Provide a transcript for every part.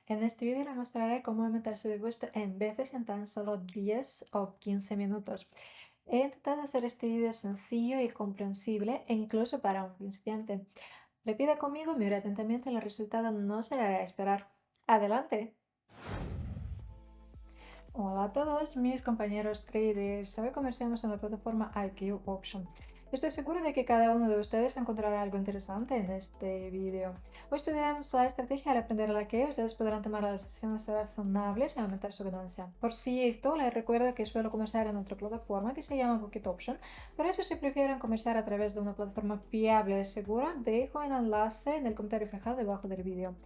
En este vídeo les mostraré cómo aumentar su depósito en veces en tan solo 10 o 15 minutos. He intentado hacer este vídeo sencillo y comprensible, e incluso para un principiante. Repita conmigo, mira atentamente, el resultado no se le hará esperar. ¡Adelante! Hola a todos mis compañeros traders. Hoy conversamos en la plataforma IQ Option. Estoy seguro de que cada uno de ustedes encontrará algo interesante en este vídeo. Hoy estudiaremos la estrategia al aprender la que ustedes podrán tomar las decisiones razonables y aumentar su ganancia. Por cierto, les recuerdo que suelo conversar en otra plataforma que se llama Pocket Option. Por eso, si prefieren conversar a través de una plataforma fiable y segura, dejo el enlace en el comentario fijado debajo del vídeo.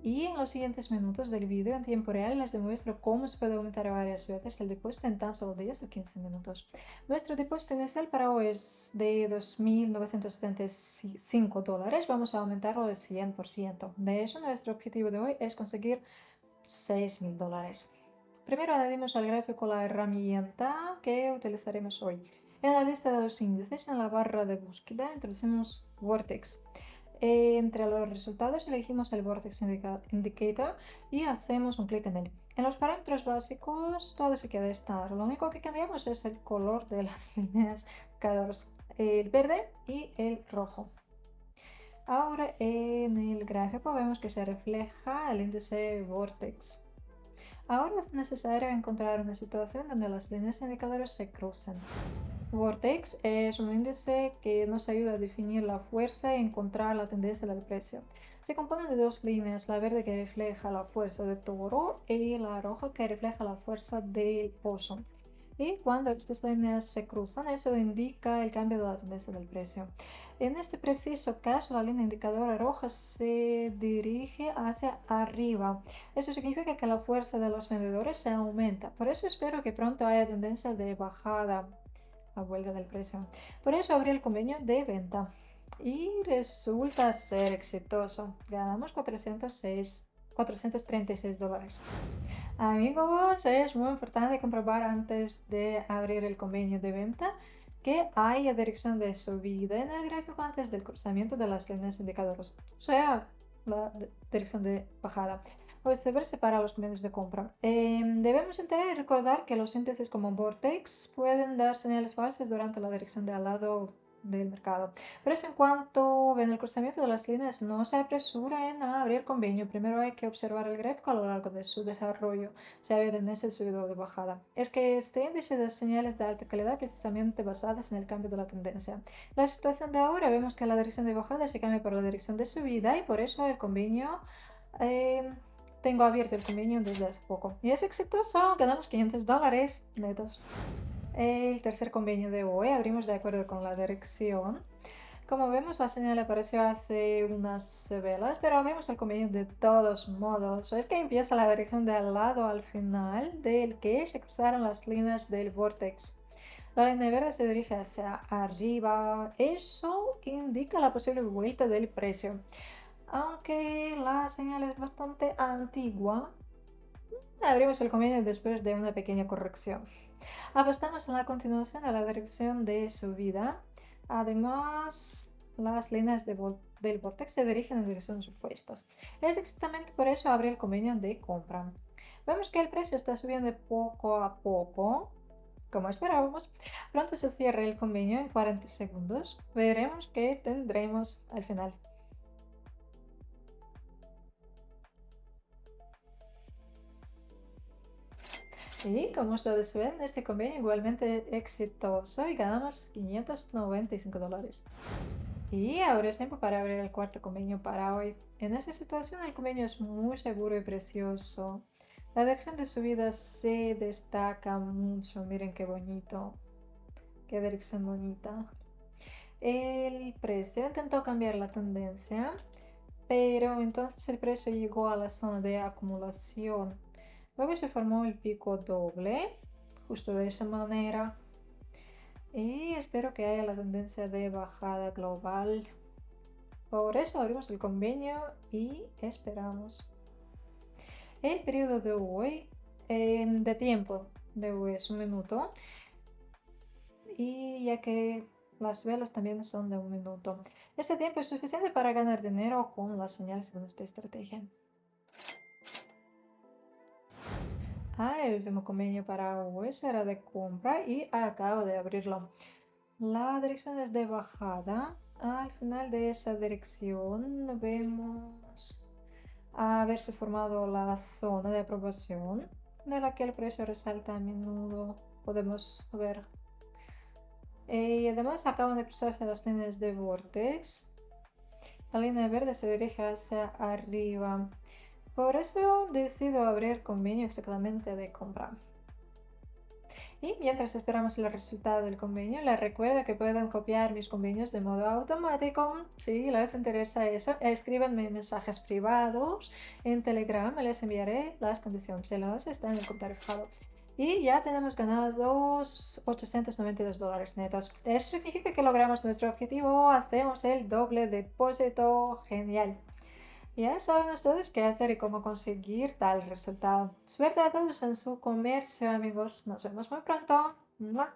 Y en los siguientes minutos del vídeo en tiempo real les demuestro cómo se puede aumentar varias veces el depósito en tan solo 10 o 15 minutos. Nuestro depósito inicial para hoy es de $2.975. Vamos a aumentarlo al 100%. De hecho, nuestro objetivo de hoy es conseguir $6.000. Primero añadimos al gráfico la herramienta que utilizaremos hoy. En la lista de los índices, en la barra de búsqueda, introducimos Vortex. Entre los resultados elegimos el Vortex Indicator y hacemos un clic en él. En los parámetros básicos todo se queda estar. Lo único que cambiamos es el color de las líneas indicadores, el verde y el rojo. Ahora en el gráfico vemos que se refleja el índice Vortex. Ahora es necesario encontrar una situación donde las líneas indicadoras se cruzan. Vortex es un índice que nos ayuda a definir la fuerza y encontrar la tendencia del precio. Se compone de dos líneas, la verde que refleja la fuerza del toro y la roja que refleja la fuerza del oso. Y cuando estas líneas se cruzan, eso indica el cambio de la tendencia del precio. En este preciso caso, la línea indicadora roja se dirige hacia arriba. Eso significa que la fuerza de los vendedores se aumenta. Por eso espero que pronto haya tendencia de bajada a huelga del precio. Por eso abrí el convenio de venta y resulta ser exitoso. Ganamos $436. Amigos, es muy importante comprobar antes de abrir el convenio de venta que haya dirección de subida en el gráfico antes del cruzamiento de las líneas indicadoras, o sea, la dirección de bajada. O viceversa para los convenios de compra. Debemos entender y recordar que los índices como Vortex pueden dar señales falsas durante la dirección de al lado del mercado. Por eso, en cuanto ven el cruzamiento de las líneas, no se apresuren a abrir convenio. Primero hay que observar el gráfico a lo largo de su desarrollo, si hay tendencia de subida o de bajada. Es que este índice da señales de alta calidad precisamente basadas en el cambio de la tendencia. La situación de ahora vemos que la dirección de bajada se cambia por la dirección de subida y por eso el convenio tengo abierto el convenio desde hace poco. Y es exitoso, ganamos $500 netos. El tercer convenio de hoy abrimos de acuerdo con la dirección. Como vemos, la señal apareció hace unas velas, pero abrimos el convenio de todos modos. Es que empieza la dirección de al lado al final del que se cruzaron las líneas del vortex. La línea verde se dirige hacia arriba. Eso indica la posible vuelta del precio. Aunque la señal es bastante antigua, abrimos el convenio después de una pequeña corrección. Apostamos en la continuación de la dirección de subida. Además, las líneas del vortex se dirigen en direcciones opuestas. Es exactamente por eso abrí el convenio de compra. Vemos que el precio está subiendo poco a poco, como esperábamos. Pronto se cierra el convenio en 40 segundos. Veremos qué tendremos al final. Y como ustedes ven, este convenio igualmente exitoso y ganamos $595. Y ahora es tiempo para abrir el cuarto convenio para hoy. En esta situación el convenio es muy seguro y precioso. La dirección de subida se destaca mucho. Miren qué bonito. Qué dirección bonita. El precio intentó cambiar la tendencia, pero entonces el precio llegó a la zona de acumulación. Luego se formó el pico doble, justo de esa manera. Y espero que haya la tendencia de bajada global. Por eso abrimos el convenio y esperamos. El periodo de hoy, de tiempo de hoy es 1 minuto. Y ya que las velas también son de 1 minuto. Este tiempo es suficiente para ganar dinero con las señales de esta estrategia. El último convenio para hoy será de compra y acabo de abrirlo. La dirección es de bajada. Al final de esa dirección vemos haberse formado la zona de aprobación, de la que el precio resalta a menudo. Podemos ver. Y además acaban de cruzarse las líneas de Vortex. La línea verde se dirige hacia arriba. Por eso decido abrir convenio exactamente de compra. Y mientras esperamos el resultado del convenio, les recuerdo que pueden copiar mis convenios de modo automático. Si les interesa eso, escríbanme mensajes privados en Telegram, les enviaré las condiciones. Las está en el comentario fijado. Y ya tenemos ganados $892 netos. Eso significa que logramos nuestro objetivo, hacemos el doble depósito. Genial. Ya saben ustedes qué hacer y cómo conseguir tal resultado. Suerte a todos en su comercio, amigos. Nos vemos muy pronto. ¡Mua!